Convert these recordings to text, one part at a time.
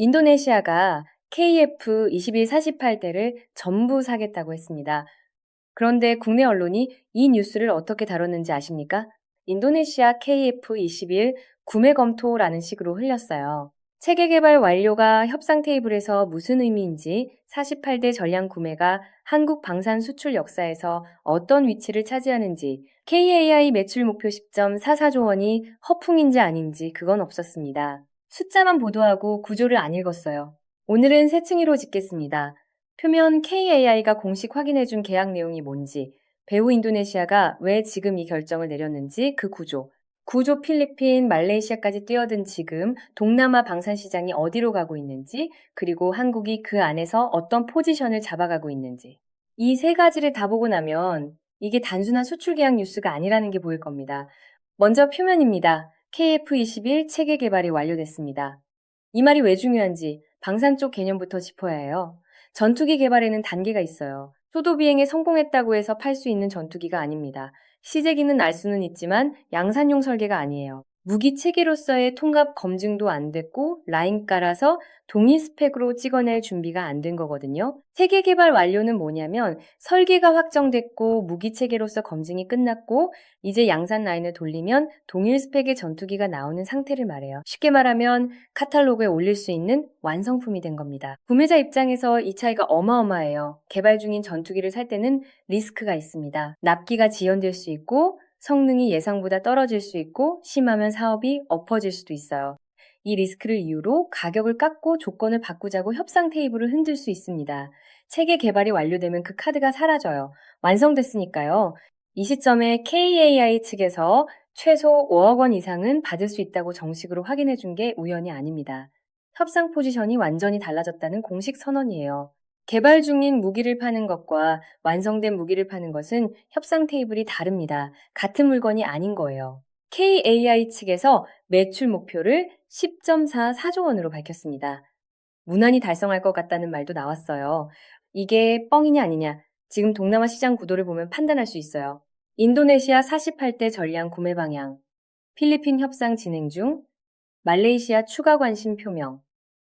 인도네시아가 KF-2148대를 전부 사겠다고 했습니다. 그런데 국내 언론이 이 뉴스를 어떻게 다뤘는지 아십니까? 인도네시아 KF-21 구매 검토라는 식으로 흘렸어요. 체계 개발 완료가 협상 테이블에서 무슨 의미인지 48대 전량 구매가 한국 방산 수출 역사에서 어떤 위치를 차지하는지 KAI 매출 목표 10.44조 원이 허풍인지 아닌지 그건 없었습니다. 숫자만 보도하고 구조를 안 읽었어요. 오늘은 세 층위로 짚겠습니다. 표면 KAI가 공식 확인해준 계약 내용이 뭔지, 배후 인도네시아가 왜 지금 이 결정을 내렸는지 그 구조 필리핀, 말레이시아까지 뛰어든 지금 동남아 방산 시장이 어디로 가고 있는지, 그리고 한국이 그 안에서 어떤 포지션을 잡아가고 있는지. 이 세 가지를 다 보고 나면 이게 단순한 수출 계약 뉴스가 아니라는 게 보일 겁니다. 먼저 표면입니다. KF-21 체계 개발이 완료됐습니다. 이 말이 왜 중요한지 방산 쪽 개념부터 짚어야 해요. 전투기 개발에는 단계가 있어요. 소도 비행에 성공했다고 해서 팔 수 있는 전투기가 아닙니다. 시제기는 알 수는 있지만 양산용 설계가 아니에요. 무기 체계로서의 통합 검증도 안 됐고 라인 깔아서 동일 스펙으로 찍어낼 준비가 안 된 거거든요. 체계 개발 완료는 뭐냐면 설계가 확정됐고 무기 체계로서 검증이 끝났고 이제 양산 라인을 돌리면 동일 스펙의 전투기가 나오는 상태를 말해요. 쉽게 말하면 카탈로그에 올릴 수 있는 완성품이 된 겁니다. 구매자 입장에서 이 차이가 어마어마해요. 개발 중인 전투기를 살 때는 리스크가 있습니다. 납기가 지연될 수 있고 성능이 예상보다 떨어질 수 있고 심하면 사업이 엎어질 수도 있어요. 이 리스크를 이유로 가격을 깎고 조건을 바꾸자고 협상 테이블을 흔들 수 있습니다. 체계 개발이 완료되면 그 카드가 사라져요. 완성됐으니까요. 이 시점에 KAI 측에서 최소 5억 원 이상은 받을 수 있다고 정식으로 확인해 준 게 우연이 아닙니다. 협상 포지션이 완전히 달라졌다는 공식 선언이에요. 개발 중인 무기를 파는 것과 완성된 무기를 파는 것은 협상 테이블이 다릅니다. 같은 물건이 아닌 거예요. KAI 측에서 매출 목표를 10.44조 원으로 밝혔습니다. 무난히 달성할 것 같다는 말도 나왔어요. 이게 뻥이냐 아니냐, 지금 동남아 시장 구도를 보면 판단할 수 있어요. 인도네시아 48대 전량 구매 방향, 필리핀 협상 진행 중, 말레이시아 추가 관심 표명,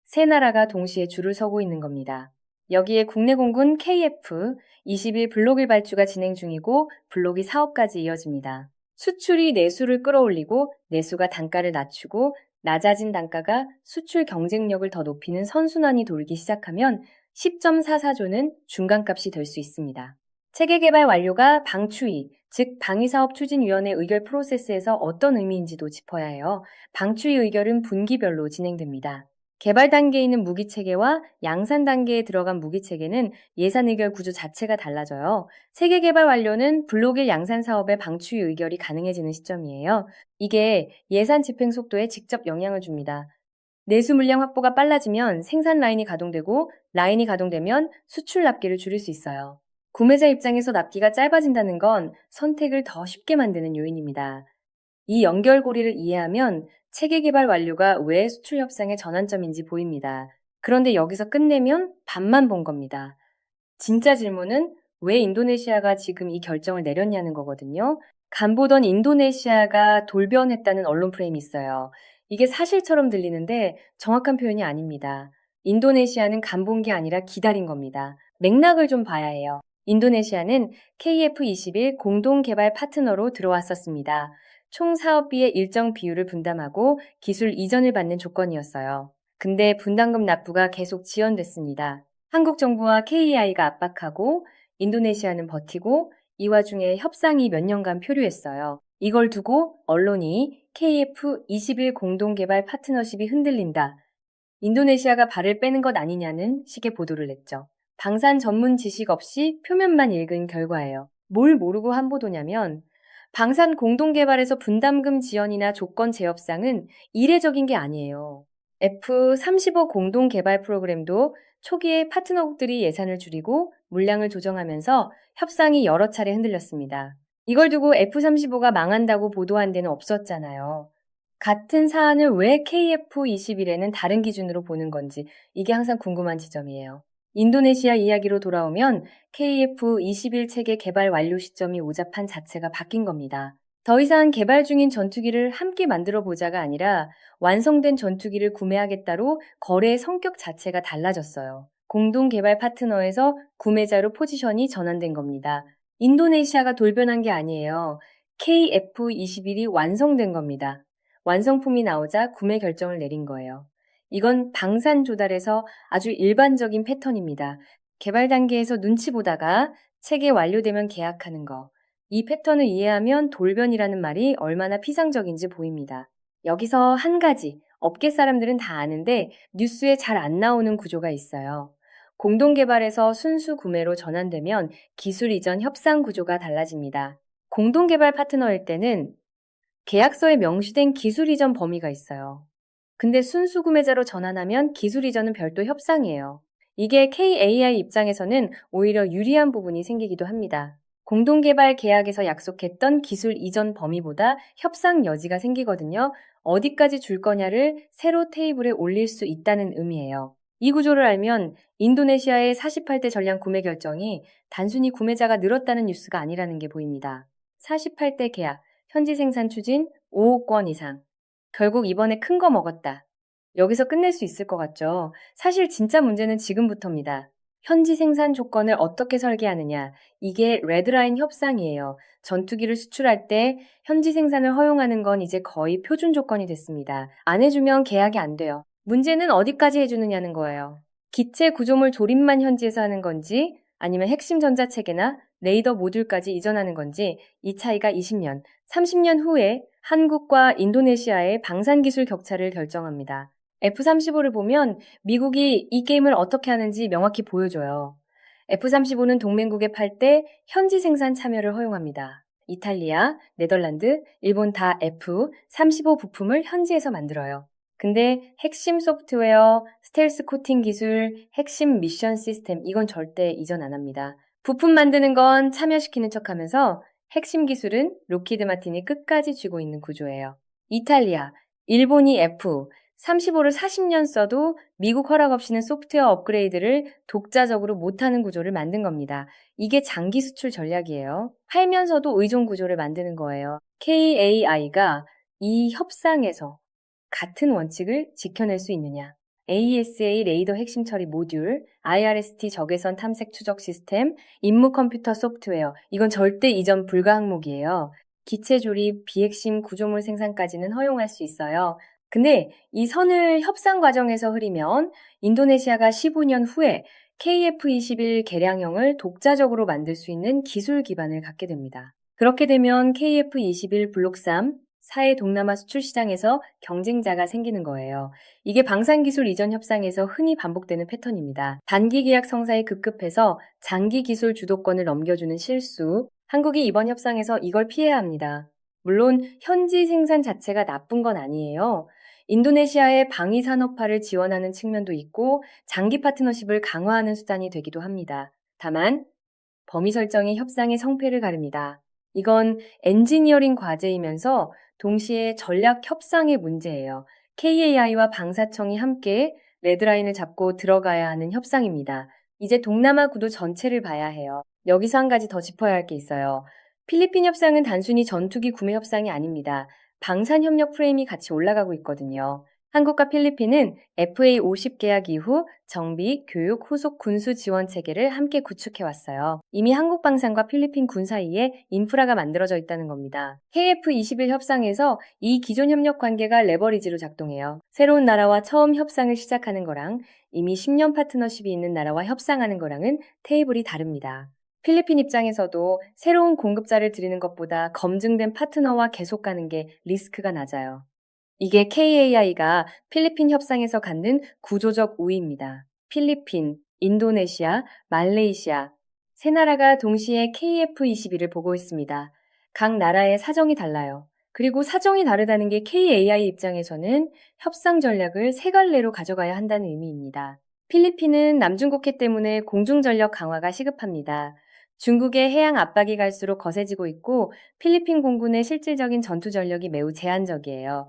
세 나라가 동시에 줄을 서고 있는 겁니다. 여기에 국내 공군 KF-21 블록1 발주가 진행 중이고 블록2 사업까지 이어집니다. 수출이 내수를 끌어올리고 내수가 단가를 낮추고 낮아진 단가가 수출 경쟁력을 더 높이는 선순환이 돌기 시작하면 10.44조는 중간값이 될 수 있습니다. 체계 개발 완료가 방추위, 즉 방위사업추진위원회 의결 프로세스에서 어떤 의미인지도 짚어야 해요. 방추위 의결은 분기별로 진행됩니다. 개발 단계에 있는 무기 체계와 양산 단계에 들어간 무기 체계는 예산 의결 구조 자체가 달라져요. 체계 개발 완료는 블록 1 양산 사업의 방추위 의결이 가능해지는 시점이에요. 이게 예산 집행 속도에 직접 영향을 줍니다. 내수 물량 확보가 빨라지면 생산 라인이 가동되고 라인이 가동되면 수출 납기를 줄일 수 있어요. 구매자 입장에서 납기가 짧아진다는 건 선택을 더 쉽게 만드는 요인입니다. 이 연결고리를 이해하면 체계 개발 완료가 왜 수출 협상의 전환점인지 보입니다. 그런데 여기서 끝내면 반만 본 겁니다. 진짜 질문은 왜 인도네시아가 지금 이 결정을 내렸냐는 거거든요. 간보던 인도네시아가 돌변했다는 언론 프레임이 있어요. 이게 사실처럼 들리는데 정확한 표현이 아닙니다. 인도네시아는 간본 게 아니라 기다린 겁니다. 맥락을 좀 봐야 해요. 인도네시아는 KF-21 공동개발 파트너로 들어왔었습니다. 총 사업비의 일정 비율을 분담하고 기술 이전을 받는 조건이었어요. 근데 분담금 납부가 계속 지연됐습니다. 한국 정부와 KEI가 압박하고 인도네시아는 버티고 이 와중에 협상이 몇 년간 표류했어요. 이걸 두고 언론이 KF-21 공동개발 파트너십이 흔들린다. 인도네시아가 발을 빼는 것 아니냐는 식의 보도를 냈죠. 방산 전문 지식 없이 표면만 읽은 결과예요. 뭘 모르고 한 보도냐면 방산 공동개발에서 분담금 지연이나 조건 재협상은 이례적인 게 아니에요. F-35 공동개발 프로그램도 초기에 파트너국들이 예산을 줄이고 물량을 조정하면서 협상이 여러 차례 흔들렸습니다. 이걸 두고 F-35가 망한다고 보도한 데는 없었잖아요. 같은 사안을 왜 KF-21에는 다른 기준으로 보는 건지 이게 항상 궁금한 지점이에요. 인도네시아 이야기로 돌아오면 KF-21 체계 개발 완료 시점이 오잡한 자체가 바뀐 겁니다. 더 이상 개발 중인 전투기를 함께 만들어 보자가 아니라 완성된 전투기를 구매하겠다로 거래의 성격 자체가 달라졌어요. 공동 개발 파트너에서 구매자로 포지션이 전환된 겁니다. 인도네시아가 돌변한 게 아니에요. KF-21이 완성된 겁니다. 완성품이 나오자 구매 결정을 내린 거예요. 이건 방산 조달에서 아주 일반적인 패턴입니다. 개발 단계에서 눈치 보다가 체계 완료되면 계약하는 거. 이 패턴을 이해하면 돌변이라는 말이 얼마나 피상적인지 보입니다. 여기서 한 가지, 업계 사람들은 다 아는데 뉴스에 잘 안 나오는 구조가 있어요. 공동개발에서 순수 구매로 전환되면 기술 이전 협상 구조가 달라집니다. 공동개발 파트너일 때는 계약서에 명시된 기술 이전 범위가 있어요. 근데 순수 구매자로 전환하면 기술 이전은 별도 협상이에요. 이게 KAI 입장에서는 오히려 유리한 부분이 생기기도 합니다. 공동개발 계약에서 약속했던 기술 이전 범위보다 협상 여지가 생기거든요. 어디까지 줄 거냐를 새로 테이블에 올릴 수 있다는 의미예요. 이 구조를 알면 인도네시아의 48대 전량 구매 결정이 단순히 구매자가 늘었다는 뉴스가 아니라는 게 보입니다. 48대 계약, 현지 생산 추진 5억 원 이상. 결국 이번에 큰 거 먹었다. 여기서 끝낼 수 있을 것 같죠? 사실 진짜 문제는 지금부터입니다. 현지 생산 조건을 어떻게 설계하느냐. 이게 레드라인 협상이에요. 전투기를 수출할 때 현지 생산을 허용하는 건 이제 거의 표준 조건이 됐습니다. 안 해주면 계약이 안 돼요. 문제는 어디까지 해주느냐는 거예요. 기체 구조물 조립만 현지에서 하는 건지 아니면 핵심 전자체계나 레이더 모듈까지 이전하는 건지 이 차이가 20년, 30년 후에 한국과 인도네시아의 방산기술 격차를 결정합니다. F-35를 보면 미국이 이 게임을 어떻게 하는지 명확히 보여줘요. F-35는 동맹국에 팔 때 현지 생산 참여를 허용합니다. 이탈리아, 네덜란드, 일본 다 F-35 부품을 현지에서 만들어요. 근데 핵심 소프트웨어, 스텔스 코팅 기술, 핵심 미션 시스템 이건 절대 이전 안 합니다. 부품 만드는 건 참여시키는 척하면서 핵심 기술은 로키드 마틴이 끝까지 쥐고 있는 구조예요. 이탈리아, 일본이 F-35를 40년 써도 미국 허락 없이는 소프트웨어 업그레이드를 독자적으로 못하는 구조를 만든 겁니다. 이게 장기 수출 전략이에요. 팔면서도 의존 구조를 만드는 거예요. KAI가 이 협상에서 같은 원칙을 지켜낼 수 있느냐. AESA 레이더 핵심 처리 모듈, IRST 적외선 탐색 추적 시스템, 임무 컴퓨터 소프트웨어. 이건 절대 이전 불가 항목이에요. 기체 조립, 비핵심 구조물 생산까지는 허용할 수 있어요. 근데 이 선을 협상 과정에서 흐리면 인도네시아가 15년 후에 KF-21 개량형을 독자적으로 만들 수 있는 기술 기반을 갖게 됩니다. 그렇게 되면 KF-21 블록 3, 사해 동남아 수출 시장에서 경쟁자가 생기는 거예요. 이게 방산기술 이전 협상에서 흔히 반복되는 패턴입니다. 단기 계약 성사에 급급해서 장기 기술 주도권을 넘겨주는 실수. 한국이 이번 협상에서 이걸 피해야 합니다. 물론 현지 생산 자체가 나쁜 건 아니에요. 인도네시아의 방위 산업화를 지원하는 측면도 있고 장기 파트너십을 강화하는 수단이 되기도 합니다. 다만 범위 설정이 협상의 성패를 가릅니다. 이건 엔지니어링 과제이면서 동시에 전략 협상의 문제예요. KAI와 방사청이 함께 레드라인을 잡고 들어가야 하는 협상입니다. 이제 동남아 구도 전체를 봐야 해요. 여기서 한 가지 더 짚어야 할 게 있어요. 필리핀 협상은 단순히 전투기 구매 협상이 아닙니다. 방산협력 프레임이 같이 올라가고 있거든요. 한국과 필리핀은 FA50 계약 이후 정비, 교육, 후속 군수 지원 체계를 함께 구축해왔어요. 이미 한국 방산과 필리핀 군 사이에 인프라가 만들어져 있다는 겁니다. KF-21 협상에서 이 기존 협력 관계가 레버리지로 작동해요. 새로운 나라와 처음 협상을 시작하는 거랑 이미 10년 파트너십이 있는 나라와 협상하는 거랑은 테이블이 다릅니다. 필리핀 입장에서도 새로운 공급자를 들이는 것보다 검증된 파트너와 계속 가는 게 리스크가 낮아요. 이게 KAI가 필리핀 협상에서 갖는 구조적 우위입니다. 필리핀, 인도네시아, 말레이시아 세 나라가 동시에 KF-21을 보고 있습니다. 각 나라의 사정이 달라요. 그리고 사정이 다르다는 게 KAI 입장에서는 협상 전략을 세 갈래로 가져가야 한다는 의미입니다. 필리핀은 남중국해 때문에 공중전력 강화가 시급합니다. 중국의 해양 압박이 갈수록 거세지고 있고 필리핀 공군의 실질적인 전투 전력이 매우 제한적이에요.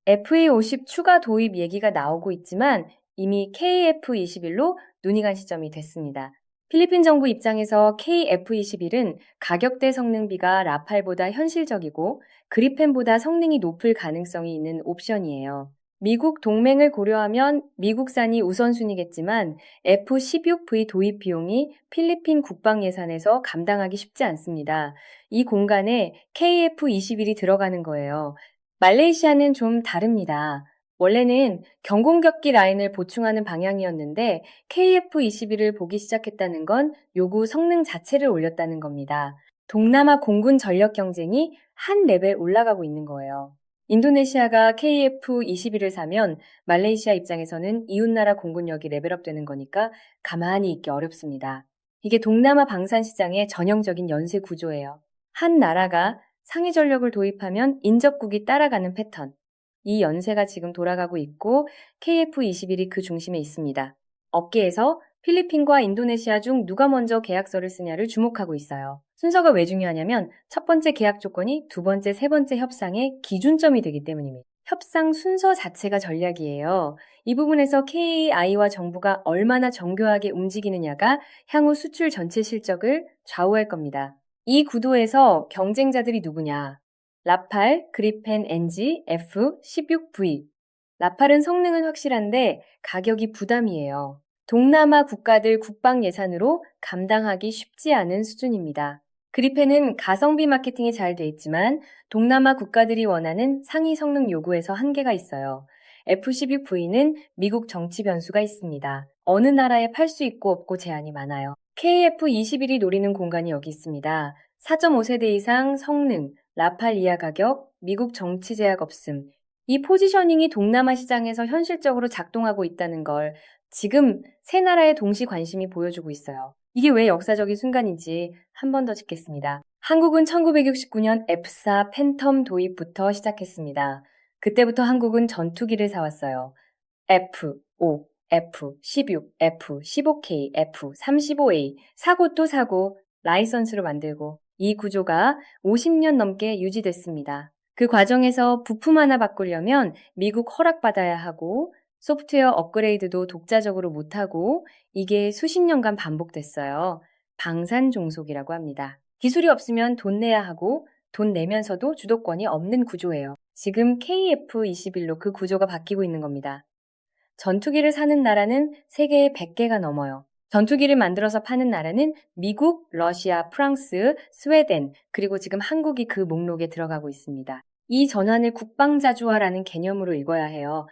FA50 추가 도입 얘기가 나오고 있지만 이미 KF-21로 눈이 간 시점이 됐습니다. 필리핀 정부 입장에서 KF-21은 가격대 성능비가 라팔보다 현실적이고 그리펜보다 성능이 높을 가능성이 있는 옵션이에요. 미국 동맹을 고려하면 미국산이 우선순위겠지만 F-16V 도입 비용이 필리핀 국방 예산에서 감당하기 쉽지 않습니다. 이 공간에 KF-21이 들어가는 거예요. 말레이시아는 좀 다릅니다. 원래는 경공격기 라인을 보충하는 방향이었는데 KF-21을 보기 시작했다는 건 요구 성능 자체를 올렸다는 겁니다. 동남아 공군 전력 경쟁이 한 레벨 올라가고 있는 거예요. 인도네시아가 KF-21을 사면 말레이시아 입장에서는 이웃나라 공군력이 레벨업 되는 거니까 가만히 있기 어렵습니다. 이게 동남아 방산 시장의 전형적인 연쇄 구조예요. 한 나라가 상위 전력을 도입하면 인접국이 따라가는 패턴. 이 연세가 지금 돌아가고 있고 KF-21이 그 중심에 있습니다. 업계에서 필리핀과 인도네시아 중 누가 먼저 계약서를 쓰냐를 주목하고 있어요. 순서가 왜 중요하냐면 첫 번째 계약 조건이 두 번째, 세 번째 협상의 기준점이 되기 때문입니다. 협상 순서 자체가 전략이에요. 이 부분에서 KI와 정부가 얼마나 정교하게 움직이느냐가 향후 수출 전체 실적을 좌우할 겁니다. 이 구도에서 경쟁자들이 누구냐? 라팔, 그리펜 NG, F-16V. 라팔은 성능은 확실한데 가격이 부담이에요. 동남아 국가들 국방 예산으로 감당하기 쉽지 않은 수준입니다. 그리펜은 가성비 마케팅이 잘 돼 있지만 동남아 국가들이 원하는 상위 성능 요구에서 한계가 있어요. F-16V는 미국 정치 변수가 있습니다. 어느 나라에 팔 수 있고 없고 제한이 많아요. KF-21이 노리는 공간이 여기 있습니다. 4.5세대 이상 성능, 라팔 이하 가격, 미국 정치 제약 없음. 이 포지셔닝이 동남아 시장에서 현실적으로 작동하고 있다는 걸 지금 세 나라의 동시 관심이 보여주고 있어요. 이게 왜 역사적인 순간인지 한 번 더 짚겠습니다. 한국은 1969년 F4 팬텀 도입부터 시작했습니다. 그때부터 한국은 전투기를 사왔어요. F5, F16, F15K, F35A, 사고 또 사고, 라이선스로 만들고 이 구조가 50년 넘게 유지됐습니다. 그 과정에서 부품 하나 바꾸려면 미국 허락받아야 하고 소프트웨어 업그레이드도 독자적으로 못하고 이게 수십 년간 반복됐어요. 방산 종속이라고 합니다. 기술이 없으면 돈 내야 하고 돈 내면서도 주도권이 없는 구조예요. 지금 KF-21로 그 구조가 바뀌고 있는 겁니다. 전투기를 사는 나라는 세계에 100개가 넘어요. 전투기를 만들어서 파는 나라는 미국, 러시아, 프랑스, 스웨덴, 그리고 지금 한국이 그 목록에 들어가고 있습니다. 이 전환을 국방자주화라는 개념으로 읽어야 해요.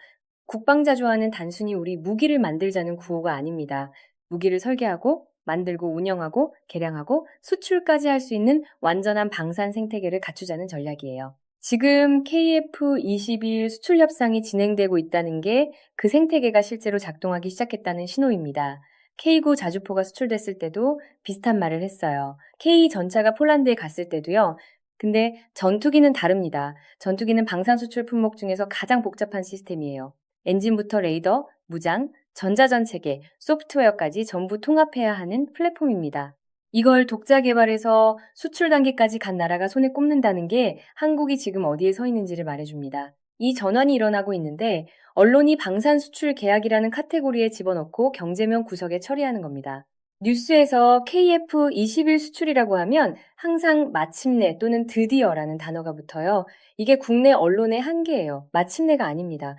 국방자주화는 단순히 우리 무기를 만들자는 구호가 아닙니다. 무기를 설계하고, 만들고, 운영하고, 개량하고, 수출까지 할 수 있는 완전한 방산 생태계를 갖추자는 전략이에요. 지금 KF-21 수출 협상이 진행되고 있다는 게 그 생태계가 실제로 작동하기 시작했다는 신호입니다. K9 자주포가 수출됐을 때도 비슷한 말을 했어요. K 전차가 폴란드에 갔을 때도요. 근데 전투기는 다릅니다. 전투기는 방산 수출 품목 중에서 가장 복잡한 시스템이에요. 엔진부터 레이더, 무장, 전자전 체계, 소프트웨어까지 전부 통합해야 하는 플랫폼입니다. 이걸 독자 개발해서 수출 단계까지 간 나라가 손에 꼽는다는 게 한국이 지금 어디에 서 있는지를 말해줍니다. 이 전환이 일어나고 있는데 언론이 방산 수출 계약이라는 카테고리에 집어넣고 경제면 구석에 처리하는 겁니다. 뉴스에서 KF-21 수출이라고 하면 항상 마침내 또는 드디어라는 단어가 붙어요. 이게 국내 언론의 한계예요. 마침내가 아닙니다.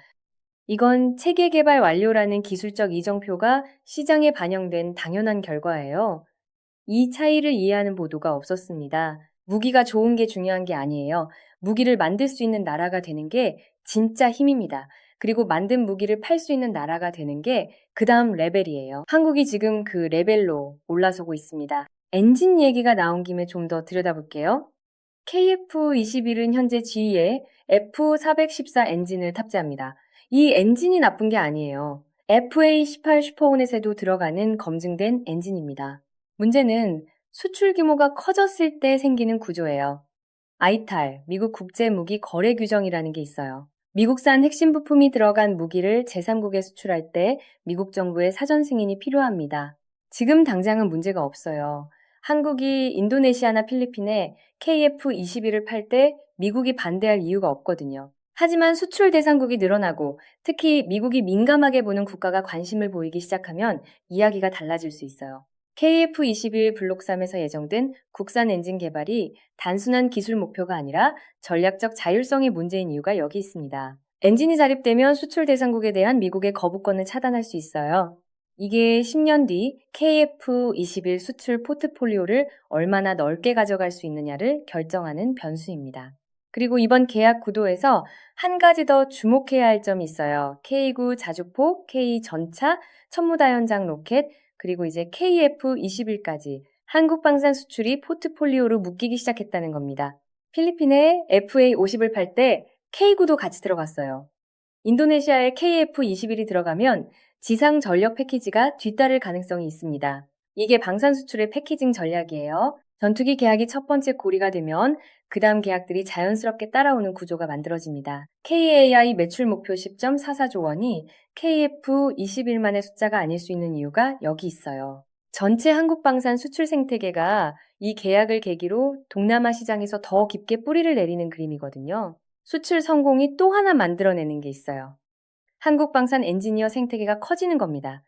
이건 체계 개발 완료라는 기술적 이정표가 시장에 반영된 당연한 결과예요. 이 차이를 이해하는 보도가 없었습니다. 무기가 좋은 게 중요한 게 아니에요. 무기를 만들 수 있는 나라가 되는 게 진짜 힘입니다. 그리고 만든 무기를 팔 수 있는 나라가 되는 게 그 다음 레벨이에요. 한국이 지금 그 레벨로 올라서고 있습니다. 엔진 얘기가 나온 김에 좀 더 들여다볼게요. KF-21은 현재 G에 F414 엔진을 탑재합니다. 이 엔진이 나쁜 게 아니에요. FA18 슈퍼호넷에도 들어가는 검증된 엔진입니다. 문제는 수출 규모가 커졌을 때 생기는 구조예요. ITAR, 미국 국제무기 거래 규정이라는 게 있어요. 미국산 핵심 부품이 들어간 무기를 제3국에 수출할 때 미국 정부의 사전 승인이 필요합니다. 지금 당장은 문제가 없어요. 한국이 인도네시아나 필리핀에 KF-21을 팔 때 미국이 반대할 이유가 없거든요. 하지만 수출 대상국이 늘어나고 특히 미국이 민감하게 보는 국가가 관심을 보이기 시작하면 이야기가 달라질 수 있어요. KF21 블록 3에서 예정된 국산 엔진 개발이 단순한 기술 목표가 아니라 전략적 자율성이 문제인 이유가 여기 있습니다. 엔진이 자립되면 수출 대상국에 대한 미국의 거부권을 차단할 수 있어요. 이게 10년 뒤 KF21 수출 포트폴리오를 얼마나 넓게 가져갈 수 있느냐를 결정하는 변수입니다. 그리고 이번 계약 구도에서 한 가지 더 주목해야 할 점이 있어요. K9 자주포, K 전차, 천무다연장 로켓, 그리고 이제 KF21까지 한국 방산 수출이 포트폴리오로 묶이기 시작했다는 겁니다. 필리핀에 FA50을 팔 때 K9도 같이 들어갔어요. 인도네시아에 KF21이 들어가면 지상 전력 패키지가 뒤따를 가능성이 있습니다. 이게 방산 수출의 패키징 전략이에요. 전투기 계약이 첫 번째 고리가 되면 그 다음 계약들이 자연스럽게 따라오는 구조가 만들어집니다. KAI 매출 목표 10.44조 원이 KF21만의 숫자가 아닐 수 있는 이유가 여기 있어요. 전체 한국 방산 수출 생태계가 이 계약을 계기로 동남아 시장에서 더 깊게 뿌리를 내리는 그림이거든요. 수출 성공이 또 하나 만들어내는 게 있어요. 한국 방산 엔지니어 생태계가 커지는 겁니다.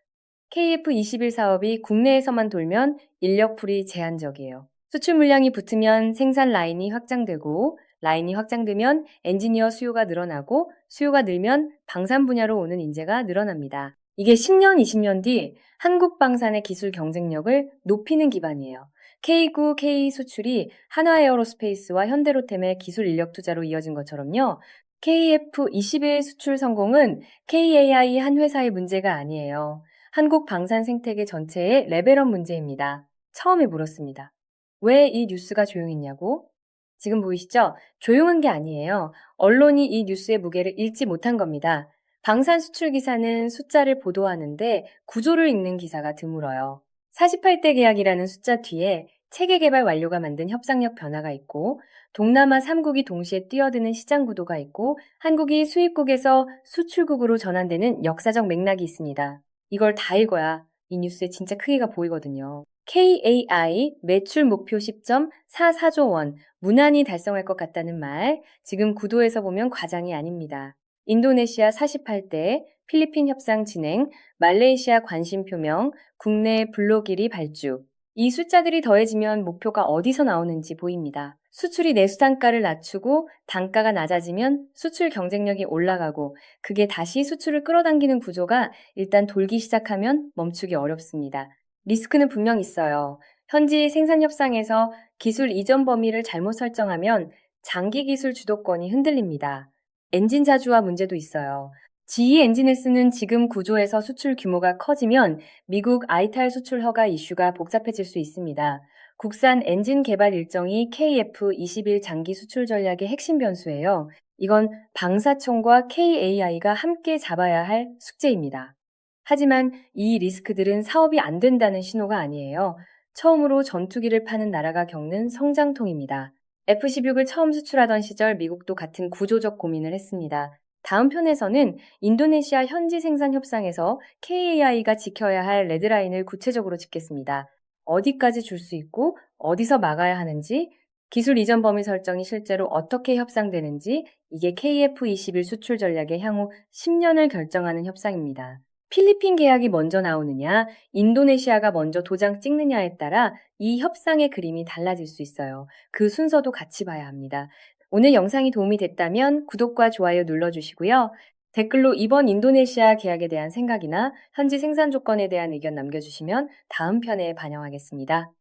KF21 사업이 국내에서만 돌면 인력풀이 제한적이에요. 수출 물량이 붙으면 생산 라인이 확장되고, 라인이 확장되면 엔지니어 수요가 늘어나고, 수요가 늘면 방산 분야로 오는 인재가 늘어납니다. 이게 10년, 20년 뒤 한국 방산의 기술 경쟁력을 높이는 기반이에요. K9, K 수출이 한화에어로스페이스와 현대로템의 기술 인력 투자로 이어진 것처럼요. KF21 수출 성공은 KAI 한 회사의 문제가 아니에요. 한국 방산 생태계 전체의 레벨업 문제입니다. 처음에 물었습니다. 왜 이 뉴스가 조용했냐고? 지금 보이시죠? 조용한 게 아니에요. 언론이 이 뉴스의 무게를 읽지 못한 겁니다. 방산 수출 기사는 숫자를 보도하는데 구조를 읽는 기사가 드물어요. 48대 계약이라는 숫자 뒤에 체계 개발 완료가 만든 협상력 변화가 있고, 동남아 3국이 동시에 뛰어드는 시장 구도가 있고, 한국이 수입국에서 수출국으로 전환되는 역사적 맥락이 있습니다. 이걸 다 읽어야 이 뉴스의 진짜 크기가 보이거든요. KAI 매출 목표 10.44조 원 무난히 달성할 것 같다는 말, 지금 구도에서 보면 과장이 아닙니다. 인도네시아 48대, 필리핀 협상 진행, 말레이시아 관심 표명, 국내 블록 1위 발주. 이 숫자들이 더해지면 목표가 어디서 나오는지 보입니다. 수출이 내수 단가를 낮추고 단가가 낮아지면 수출 경쟁력이 올라가고 그게 다시 수출을 끌어당기는 구조가 일단 돌기 시작하면 멈추기 어렵습니다. 리스크는 분명 있어요. 현지 생산 협상에서 기술 이전 범위를 잘못 설정하면 장기 기술 주도권이 흔들립니다. 엔진 자주화 문제도 있어요. GE 엔진을 쓰는 지금 구조에서 수출 규모가 커지면 미국 아이탈 수출 허가 이슈가 복잡해질 수 있습니다. 국산 엔진 개발 일정이 KF21 장기 수출 전략의 핵심 변수예요. 이건 방사청과 KAI가 함께 잡아야 할 숙제입니다. 하지만 이 리스크들은 사업이 안 된다는 신호가 아니에요. 처음으로 전투기를 파는 나라가 겪는 성장통입니다. F-16을 처음 수출하던 시절 미국도 같은 구조적 고민을 했습니다. 다음 편에서는 인도네시아 현지 생산 협상에서 KAI가 지켜야 할 레드라인을 구체적으로 짚겠습니다. 어디까지 줄 수 있고 어디서 막아야 하는지, 기술 이전 범위 설정이 실제로 어떻게 협상되는지, 이게 KF21 수출 전략의 향후 10년을 결정하는 협상입니다. 필리핀 계약이 먼저 나오느냐, 인도네시아가 먼저 도장 찍느냐에 따라 이 협상의 그림이 달라질 수 있어요. 그 순서도 같이 봐야 합니다. 오늘 영상이 도움이 됐다면 구독과 좋아요 눌러주시고요. 댓글로 이번 인도네시아 계약에 대한 생각이나 현지 생산 조건에 대한 의견 남겨주시면 다음 편에 반영하겠습니다.